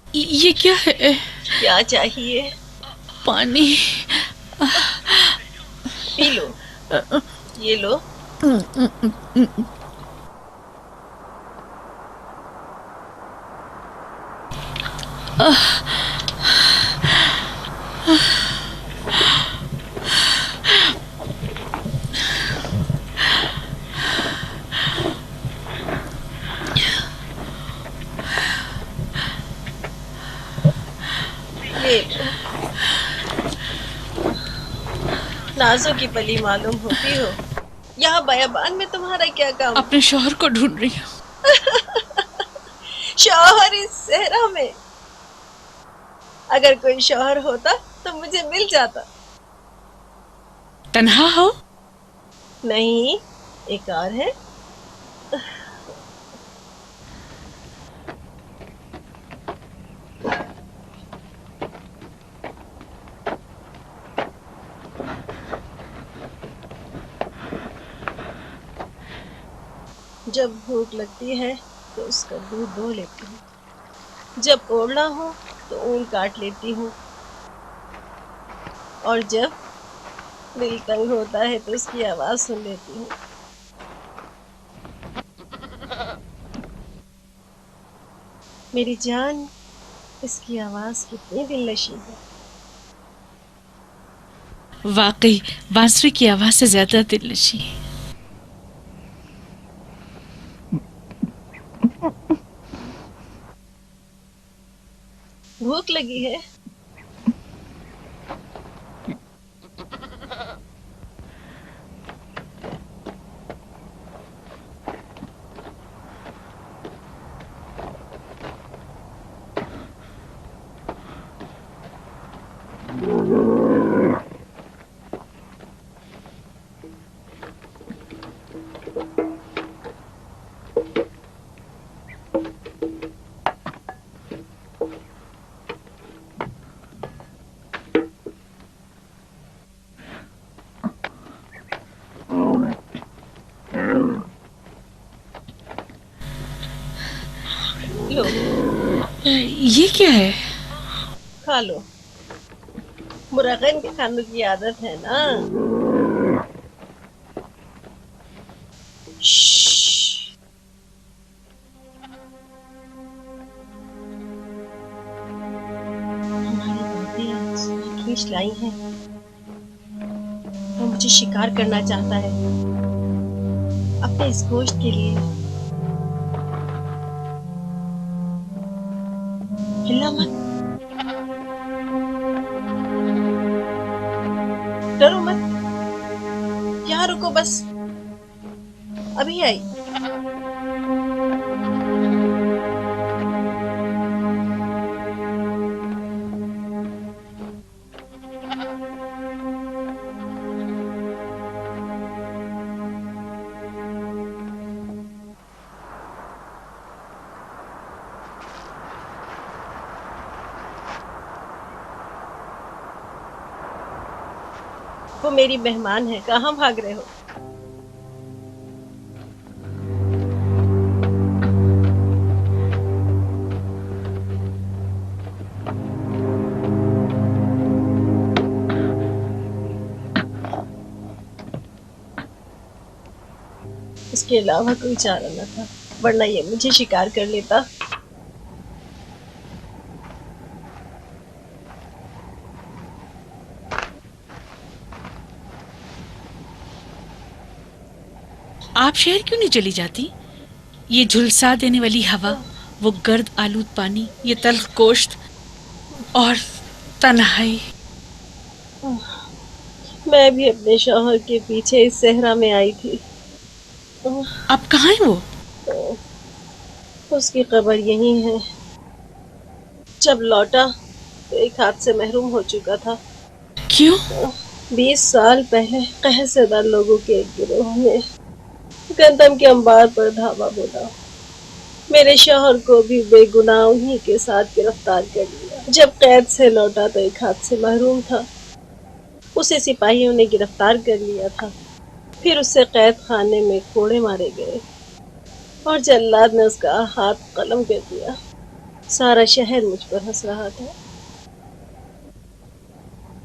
ये क्या है? क्या चाहिए? पानी। पी लो, ये लो। ये लो। नाजों की पली मालूम होती हो, यहाँ बयाबान में तुम्हारा क्या काम? अपने शौहर को ढूंढ रही हूँ। शौहर इस सहरा में? अगर कोई शौहर होता तो मुझे मिल जाता। तन्हा हो? नहीं, एक और है। जब भूख लगती है तो उसका दूध दो लेती हूँ, जब ओढ़ना हो तो ऊन काट लेती हूँ, और जब दिल तंग होता है तो उसकी आवाज सुन लेती हूँ। मेरी जान, इसकी आवाज कितनी दिलनशी है। वाकई बांसुरी की आवाज से ज्यादा दिलनशी। भूख लगी है? लो, ये क्या है? खा लो। मुर्गन के खाने की आदत है ना। श्श्श। हमारी बातें खींच लाई हैं। वो मुझे शिकार करना चाहता है अपने इस गोश्त के लिए। हिलना मत, डरो मत, यहाँ रुको बस, अभी आई। वो मेरी मेहमान है, कहाँ भाग रहे हो? इसके अलावा कोई चारा न था, वरना ये मुझे शिकार कर लेता। आप शहर क्यों नहीं चली जाती? ये झुलसा देने वाली हवा, वो गर्द आलूद पानी, ये तल्ख गोश्त और तन्हाई। मैं भी अपने शौहर के पीछे इस सहरा में आई थी। अब कहाँ है वो? उसकी कब्र यहीं है। जब लौटा तो एक हाथ से महरूम हो चुका था। क्यों? 20 साल पहले कहसेदार लोगों के एक गिरोह ने गंदम के अंबार पर धावा बोला। मेरे शौहर को भी बेगुनाह उन्हीं के साथ गिरफ्तार कर लिया। जब कैद से लौटा तो एक हाथ से महरूम था। उसे सिपाहियों ने गिरफ्तार कर लिया था। फिर उससे कैद खाने में कोड़े मारे गए। और जल्लाद ने उसका हाथ कलम कर दिया। सारा शहर मुझ पर हंस रहा था।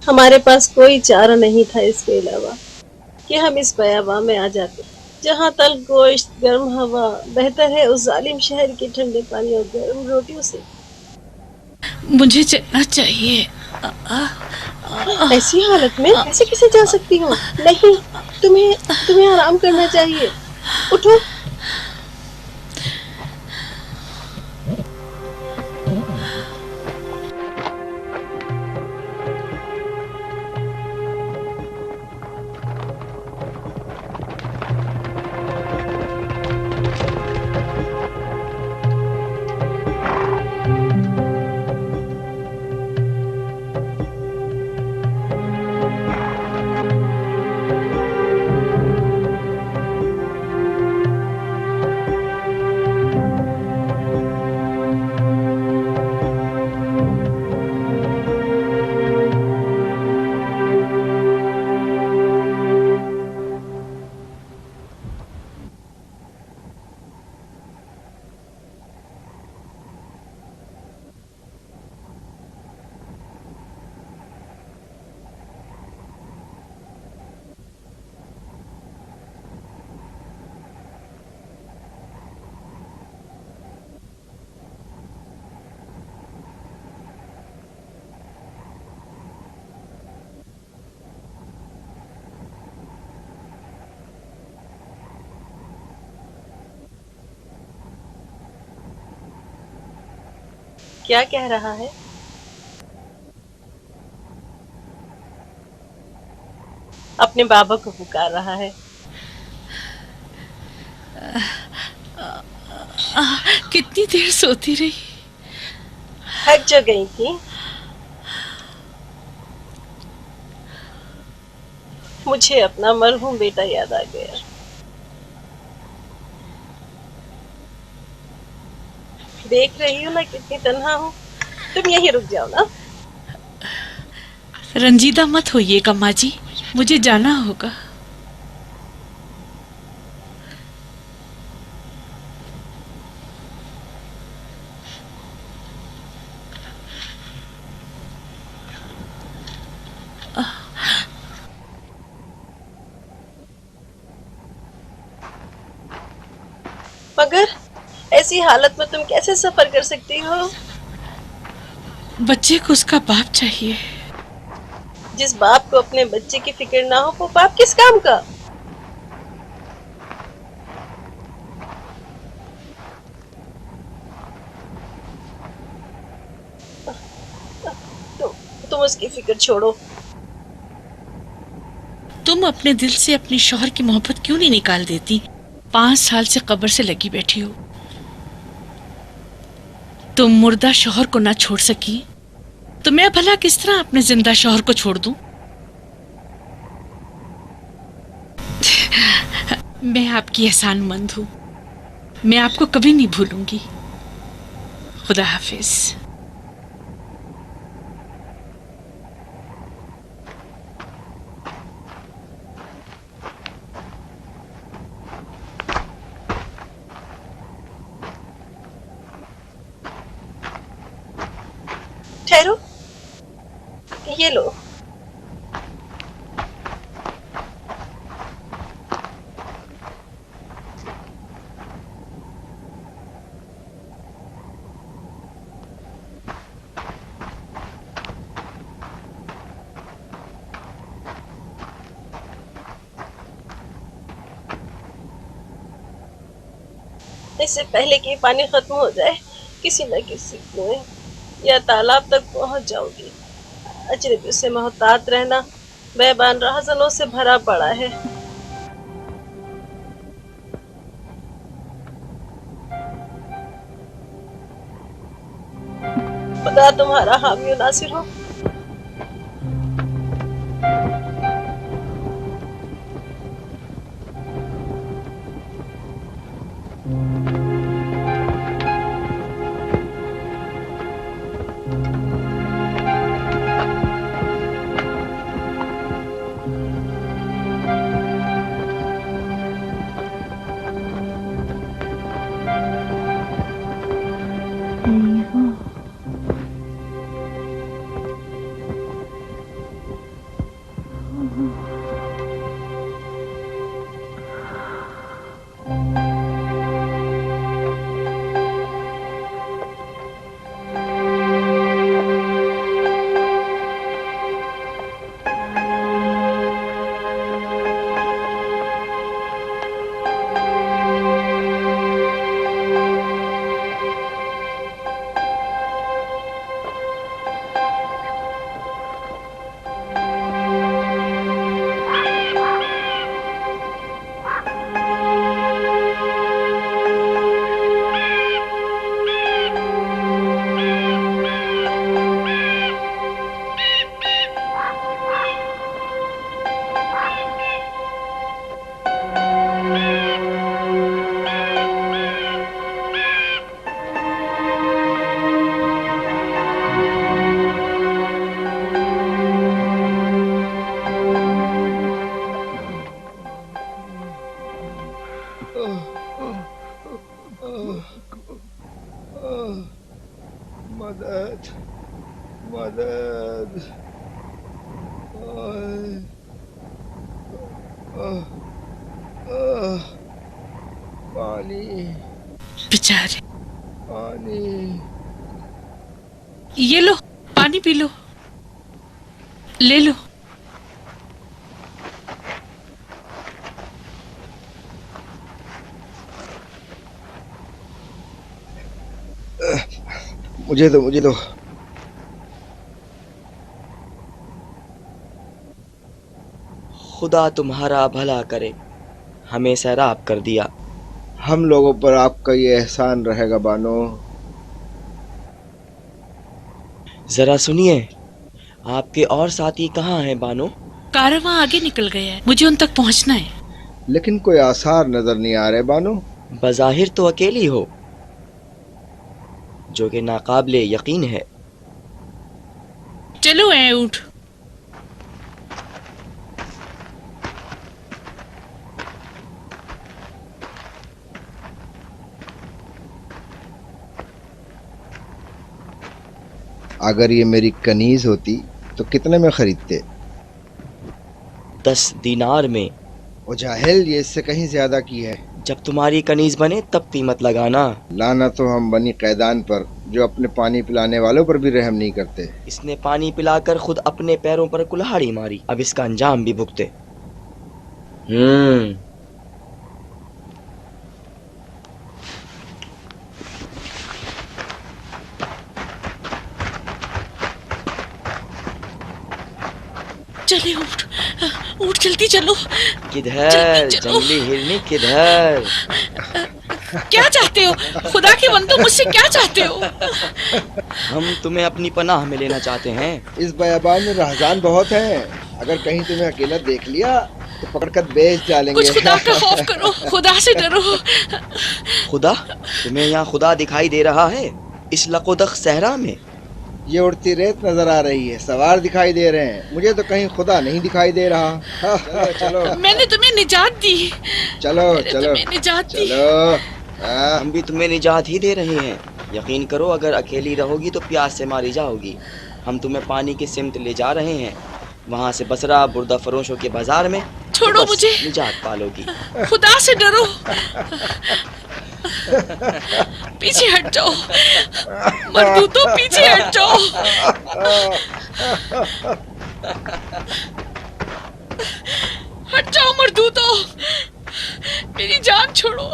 हमारे पास कोई चारा नहीं था इसके अलावा कि हम इस बयाबा में आ जाते, जहाँ तल गोश्त, गर्म हवा, बेहतर है उस जालिम शहर के ठंडे पानी और गर्म रोटियों से। मुझे चलना चाहिए। आ, आ, आ, ऐसी हालत में ऐसे कैसे जा सकती हो? नहीं, तुम्हें तुम्हें आराम करना चाहिए। उठो। क्या कह रहा है? अपने बाबा को पुकार रहा है। कितनी देर सोती रही। थक जो गई थी। मुझे अपना मरहूम बेटा याद आ गया। देख रही हो ना कितनी तन्हा हूँ। तुम यहीं रुक जाओ ना। रंजीदा मत होइएगा माँ जी, मुझे जाना होगा। मगर ऐसी हालत में तुम कैसे सफर कर सकती हो? बच्चे को उसका बाप चाहिए। जिस बाप को अपने बच्चे की फिक्र ना हो, वो बाप किस काम का? तुम उसकी फिक्र छोड़ो। तुम अपने दिल से अपनी शौहर की मोहब्बत क्यों नहीं निकाल देती? 5 साल से कब्र से लगी बैठी हो। तुम मुर्दा शौहर को ना छोड़ सकी तो मैं भला किस तरह अपने जिंदा शौहर को छोड़ दूं? मैं आपकी एहसानमंद हूं। मैं आपको कभी नहीं भूलूंगी। खुदा हाफिज। ठहरो, ये लो। इससे पहले कि पानी खत्म हो जाए, किसी न किसी कुएं या तालाब तक पहुंच जाऊंगी। अजनबी से मोहतात रहना बेबान राहजनों से भरा पड़ा है। खुदा तुम्हारा हामी और नासिर हो। आह, मदद, मदद। आह, आह, आह, पानी, बेचारे। पानी। ये लो, पानी पी लो, ले लो। मुझे दो। खुदा तुम्हारा भला करे, हमें सैराब कर दिया। हम लोगों पर आपका ये एहसान रहेगा बानो। जरा सुनिए, आपके और साथी कहाँ हैं बानो? कारवां आगे निकल गया है, मुझे उन तक पहुंचना है। लेकिन कोई आसार नजर नहीं आ रहे बानो। बज़ाहिर तो अकेली हो, जो कि नाकाबिले यकीन है। चलो ऐ उठ। अगर ये मेरी कनीज होती तो कितने में खरीदते? 10 दीनार में। ओ जाहिल, ये इससे कहीं ज्यादा की है। जब तुम्हारी कनीज बने तब कीमत लगाना। लाना तो हम बनी कैदान पर, जो अपने पानी पिलाने वालों पर भी रहम नहीं करते। इसने पानी पिलाकर खुद अपने पैरों पर कुल्हाड़ी मारी, अब इसका अंजाम भी भुगते। चले उठ, उठ जल्दी चलो। किधर जल्दी चलो। जंगली हिरनी, किधर? क्या चाहते हो? खुदा के बंदो, मुझसे क्या चाहते हो? हम तुम्हें अपनी पनाह में लेना चाहते हैं। इस बयाबान में रहजान बहुत हैं। अगर कहीं तुम्हें अकेला देख लिया तो पकड़कर बेच डालेंगे। कुछ खुदा का खौफ करो, खुदा से डरो। खुदा? तुम्हें यहाँ खुदा दिखाई दे रहा है, इस लकोदख सहरा में? ये उड़ती रेत नजर आ रही है, सवार दिखाई दे रहे हैं, मुझे तो कहीं खुदा नहीं दिखाई दे रहा। चलो मैंने तुम्हें निजात दी। चलो चलो तुम्हें निजात दी। चलो। हम भी तुम्हें निजात ही दे रहे हैं। यकीन करो, अगर अकेली रहोगी तो प्यास से मारी जाओगी। हम तुम्हें पानी की सिमत ले जा रहे हैं, वहाँ से बसरा बुर्दा फरोशों के बाजार में। छोड़ो बस मुझे। निजात पालोगी। खुदा से डरो। पीछे हट जाओ मर्दूतो, पीछे हट जाओ। हट जाओ मर्दूतो, मेरी जान छोड़ो।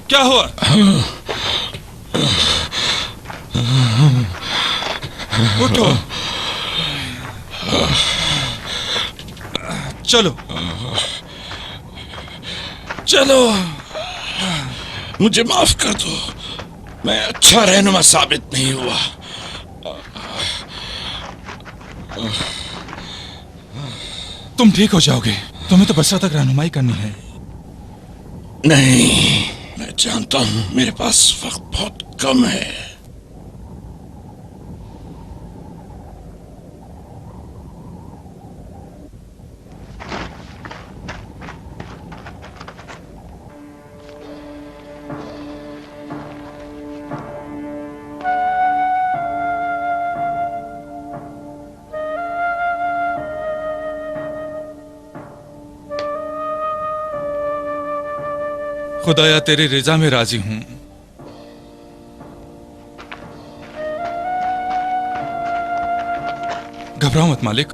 क्या हुआ? उठो, चलो चलो। मुझे माफ कर दो, मैं अच्छा रहनुमा साबित नहीं हुआ। तुम ठीक हो जाओगे, तुम्हें तो बसरा तक रहनुमाई करनी है। नहीं, मैं जानता हूं मेरे पास वक्त बहुत कम है। खुदाया तेरी रिजा में राजी हूं। घबराओ मत मालिक।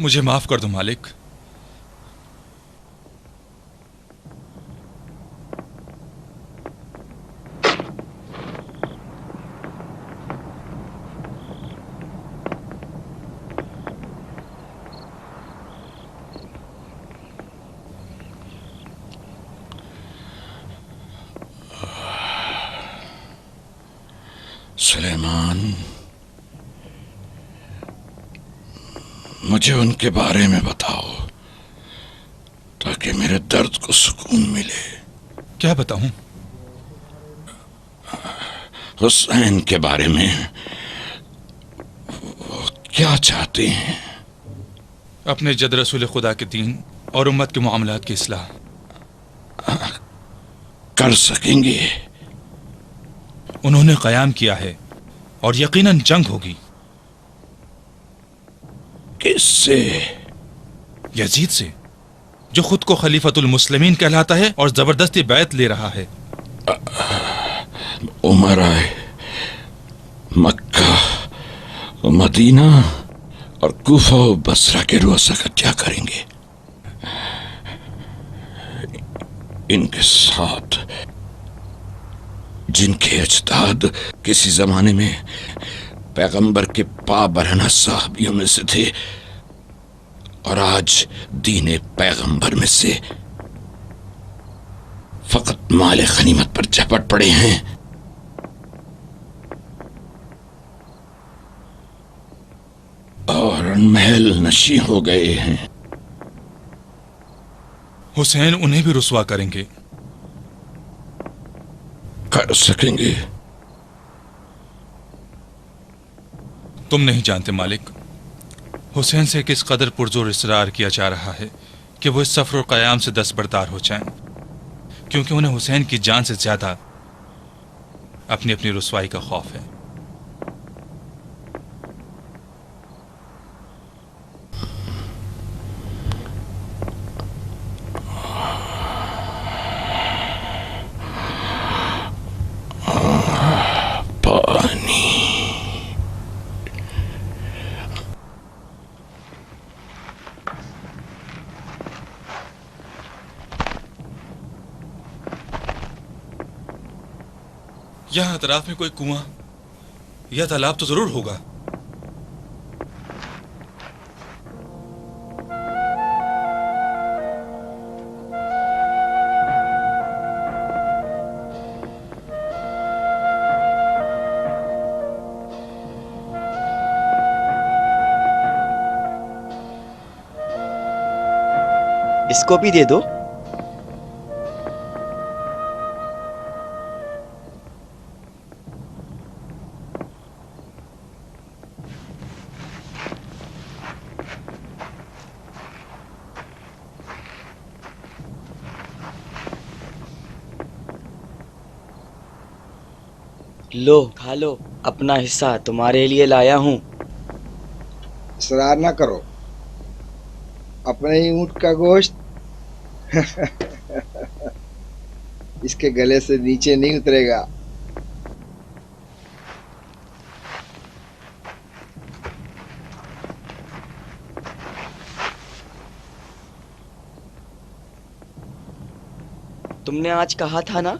मुझे माफ कर दो मालिक। सुलेमान, मुझे उनके बारे में बताओ ताकि मेरे दर्द को सुकून मिले। क्या बताऊं? हुसैन के बारे में। वो क्या चाहते हैं? अपने जद रसूल खुदा के दीन और उम्मत के मामलात की इस्लाह। कर सकेंगे? उन्होंने कयाम किया है और यकीनन जंग होगी। किससे? यजीद से, जो खुद को खलीफतुल मुस्लिमीन कहलाता है और जबरदस्ती बैत ले रहा है। उमराए मक्का, मदीना और कूफा और बसरा के रुअसा का क्या करेंगे? इनके साथ जिनके अजदाद किसी जमाने में पैगंबर के पा बरहना साहबियों में से थे और आज दीने पैगंबर में से फकत माले गनीमत पर झपट पड़े हैं। और महल नशी हो गए हैं। हुसैन उन्हें भी रुसवा करेंगे। कर सकेंगे? तुम नहीं जानते मालिक, हुसैन से किस कदर पुरजोर इसरार किया जा रहा है कि वो इस सफर और क़याम से दस्तबरदार हो जाएं, क्योंकि उन्हें हुसैन की जान से ज्यादा अपनी अपनी रुसवाई का खौफ है। यहां अतराफ में कोई कुआं या तालाब तो जरूर होगा। इसको भी दे दो। लो खा लो, अपना हिस्सा तुम्हारे लिए लाया हूँ। इसरार ना करो, अपने ही ऊँट का गोश्त इसके गले से नीचे नहीं उतरेगा। तुमने आज कहा था ना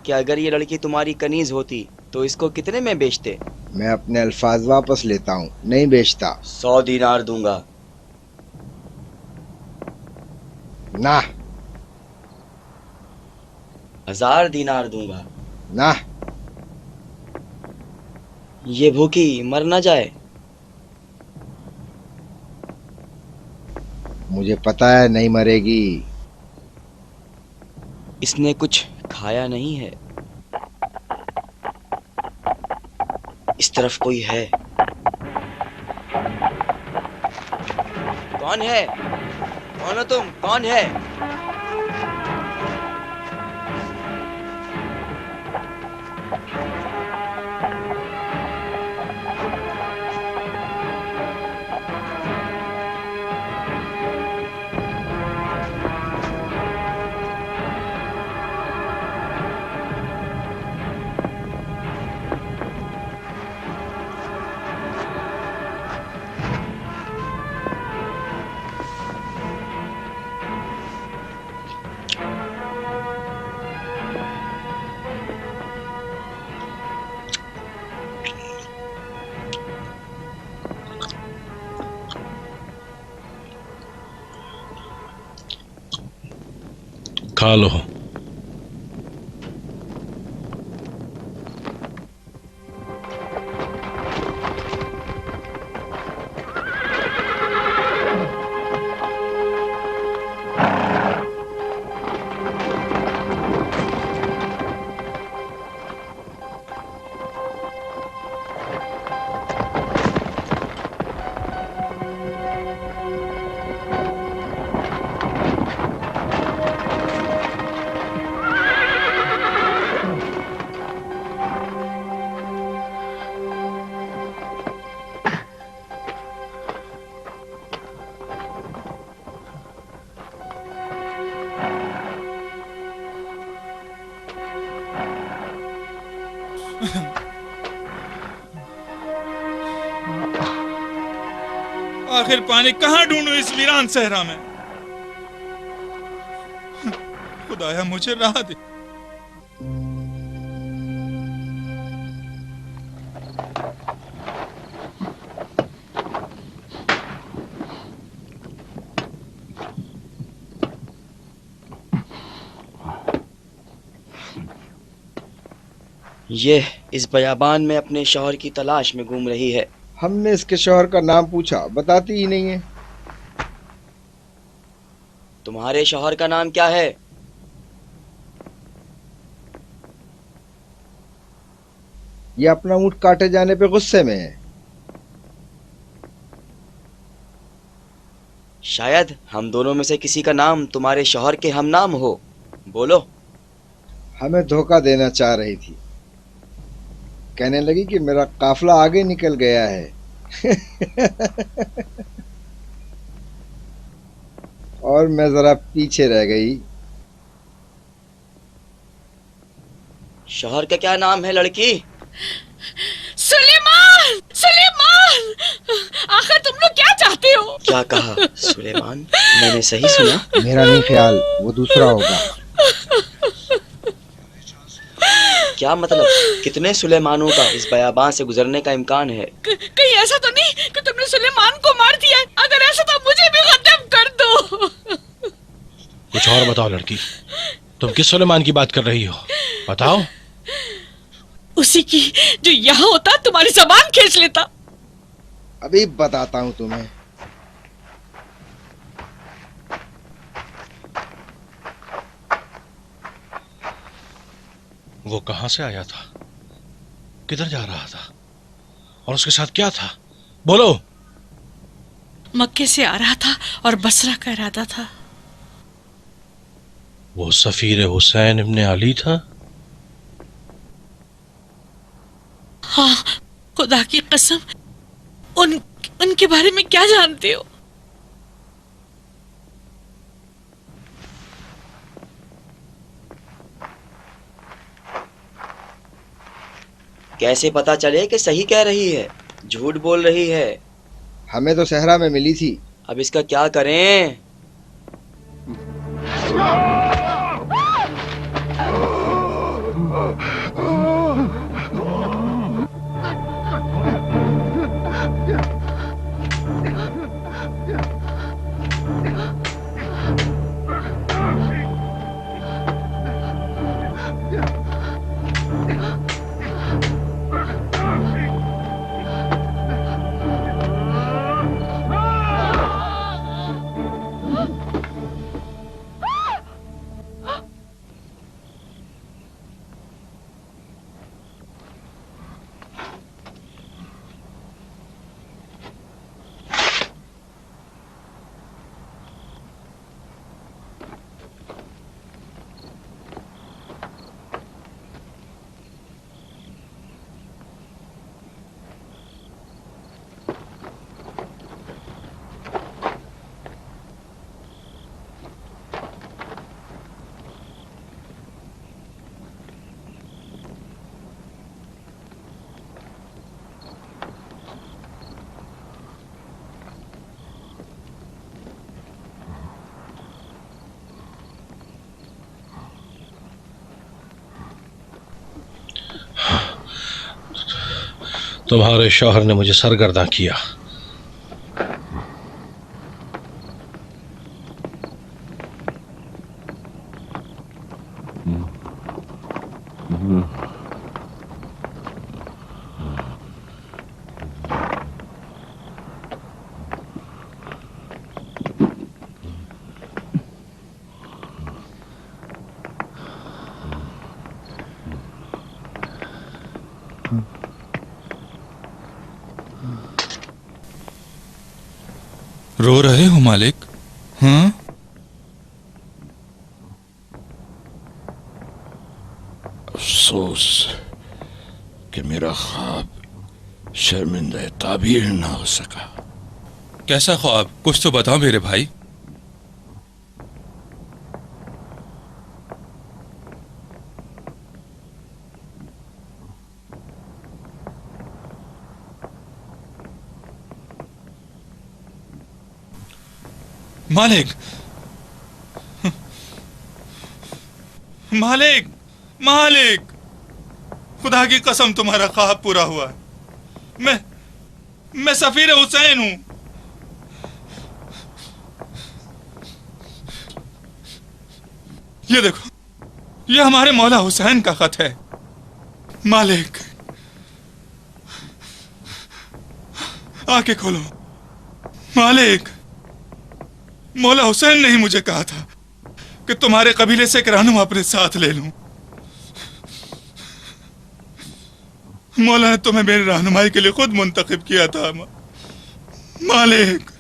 कि अगर ये लड़की तुम्हारी कनीज होती तो इसको कितने में बेचते? मैं अपने अल्फाज वापस लेता हूँ, नहीं बेचता। 100 दीनार दूंगा। ना। 1000 दीनार दूंगा। ना। ये भूखी मर ना जाए। मुझे पता है नहीं मरेगी। इसने कुछ खाया नहीं है। इस तरफ कोई है। कौन है? कौन हो तुम? कौन है? खा लो। आखिर पानी कहाँ ढूंढूं इस वीरान सहरा में? खुदाया मुझे राह दे। ये इस बयाबान में अपने शौहर की तलाश में घूम रही है। हमने इसके शौहर का नाम पूछा, बताती ही नहीं है। तुम्हारे शौहर का नाम क्या है? ये अपना ऊँट काटे जाने पे गुस्से में है। शायद हम दोनों में से किसी का नाम तुम्हारे शौहर के हम नाम हो। बोलो। हमें धोखा देना चाह रही थी। कहने लगी कि मेरा काफिला आगे निकल गया है। और मैं जरा पीछे रह गई। शौहर का क्या नाम है लड़की? सुलेमान! सुलेमान! आखिर तुम लोग क्या चाहते हो? क्या कहा? सुलेमान? मैंने सही सुना? मेरा नहीं ख्याल, वो दूसरा होगा। क्या मतलब? कितने सुलेमानों का इस बयाबान से गुजरने का इम्कान है? कहीं ऐसा तो नहीं कि तुमने सुलेमान को मार दिया? अगर ऐसा तो मुझे भी खत्म कर दो। कुछ और बताओ लड़की, तुम किस सुलेमान की बात कर रही हो? बताओ। उसी की जो यहाँ होता तुम्हारी ज़बान खींच लेता। अभी बताता हूँ तुम्हें। वो कहां से आया था, किधर जा रहा था, और उसके साथ क्या था? बोलो। मक्के से आ रहा था और बसरा का इरादा था। वो सफीर हुसैन इब्ने अली था? हाँ, खुदा की कसम, उनके बारे में क्या जानते हो? कैसे पता चले कि सही कह रही है, झूठ बोल रही है? हमें तो सहरा में मिली थी। अब इसका क्या करें? तुम्हारे शौहर ने मुझे सरगर्दा किया। रो रहे हो मालिक? हाँ? अफसोस कि मेरा ख्वाब शर्मिंदा ताबीर ना हो सका। कैसा ख्वाब? कुछ तो बताओ मेरे भाई। मालिक, मालिक, मालिक, खुदा की कसम तुम्हारा ख्वाब पूरा हुआ है। मैं सफीर हुसैन हूं। ये देखो, ये हमारे मौला हुसैन का खत है। मालिक, आंखें खोलो। मालिक, मौला हुसैन ने ही मुझे कहा था कि तुम्हारे कबीले से एक रहनुमा अपने साथ ले लूं। मौला ने तुम्हें मेरी रहनुमाई के लिए खुद मुंतखब किया था। मालिक,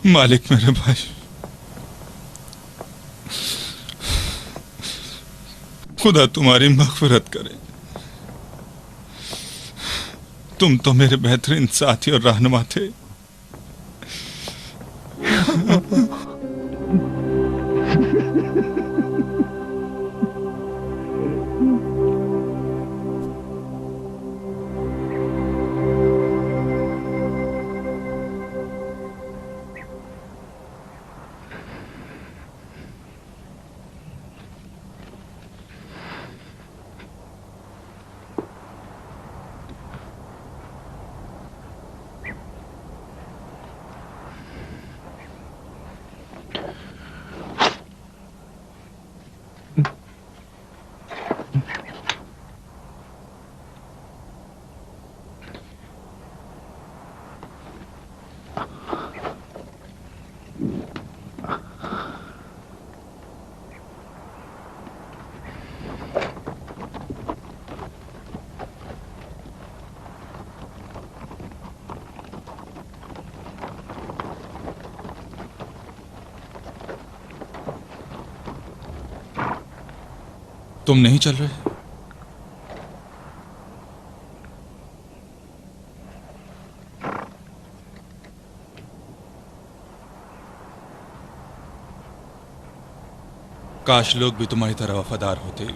मालिक मेरे भाई, खुदा तुम्हारी मग़फ़िरत करे। तुम तो मेरे बेहतरीन साथी और रहनुमा थे। तुम नहीं चल रहे? काश लोग भी तुम्हारी तरह वफादार होते।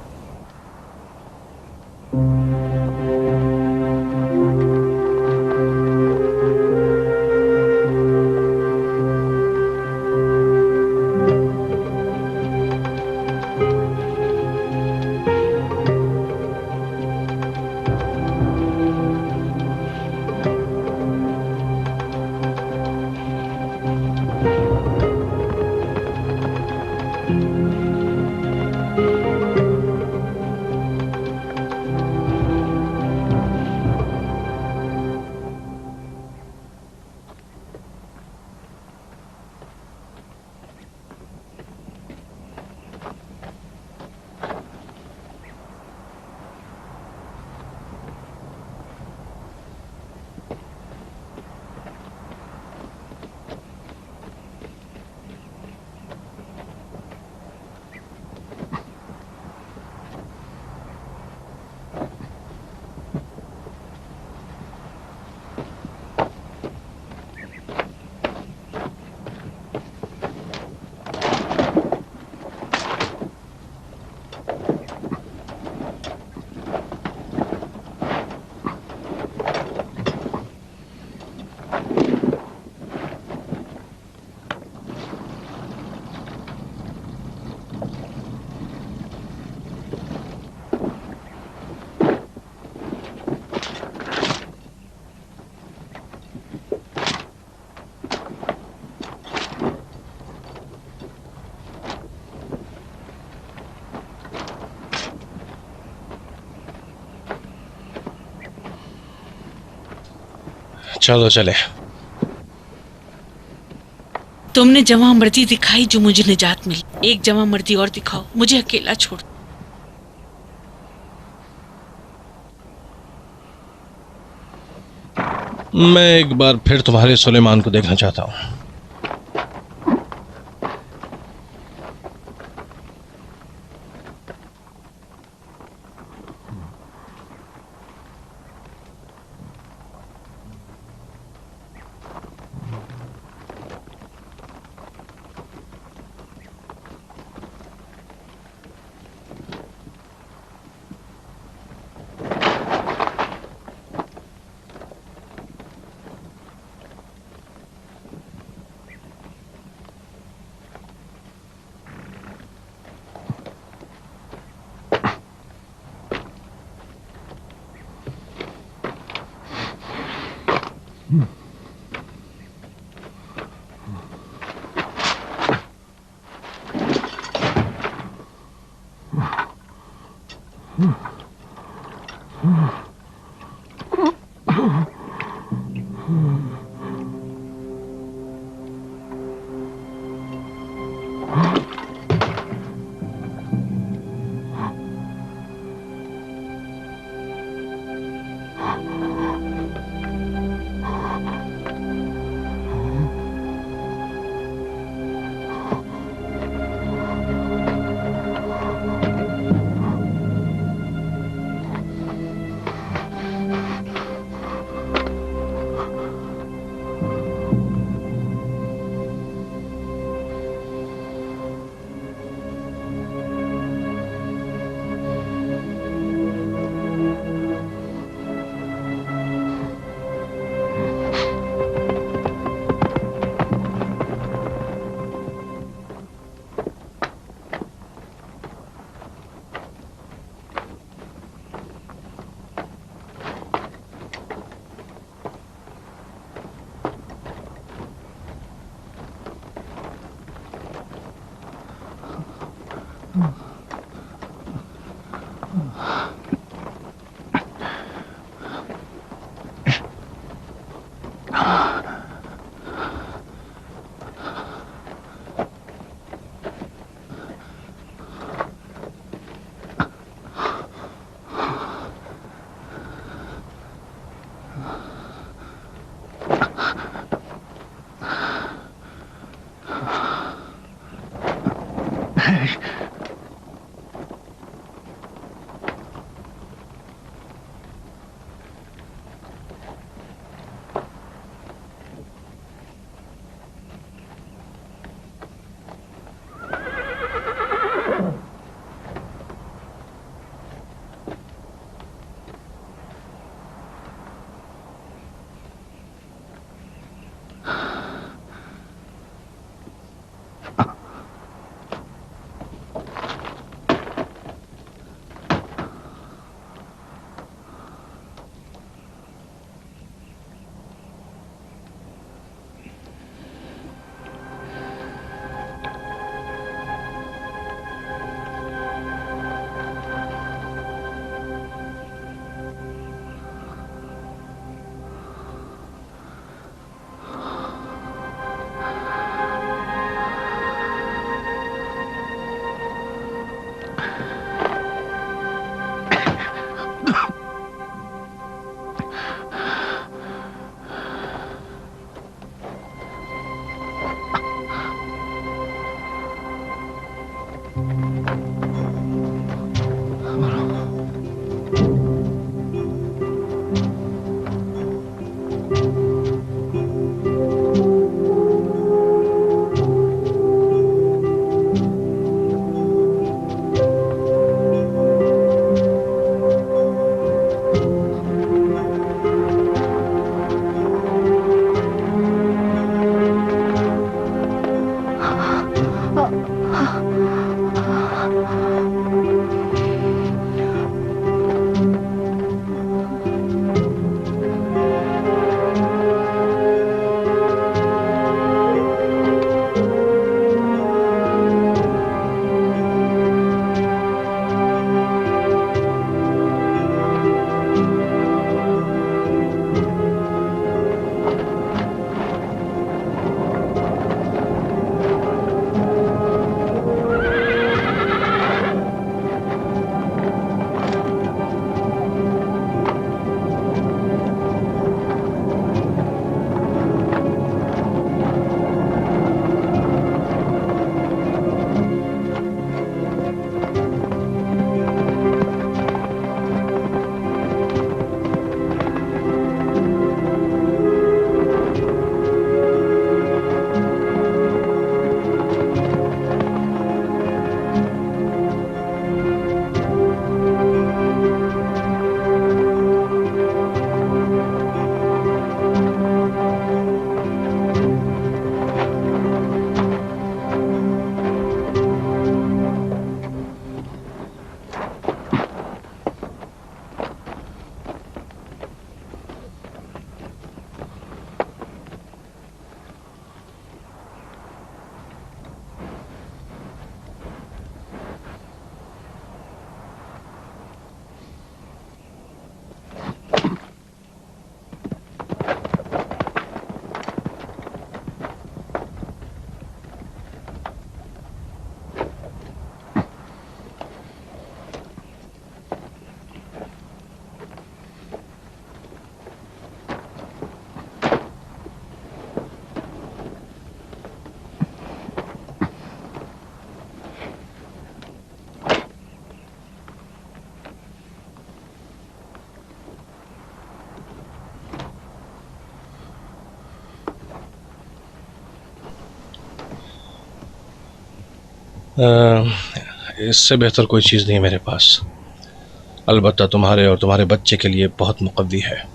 चलो चले। तुमने जवां मर्दी दिखाई जो मुझे निजात मिली। एक जवां मर्दी और दिखाओ, मुझे अकेला छोड़। मैं एक बार फिर तुम्हारे सुलेमान को देखना चाहता हूँ। इससे बेहतर कोई चीज़ नहीं है मेरे पास। अलबत्ता तुम्हारे और तुम्हारे बच्चे के लिए बहुत मुकद्दी है।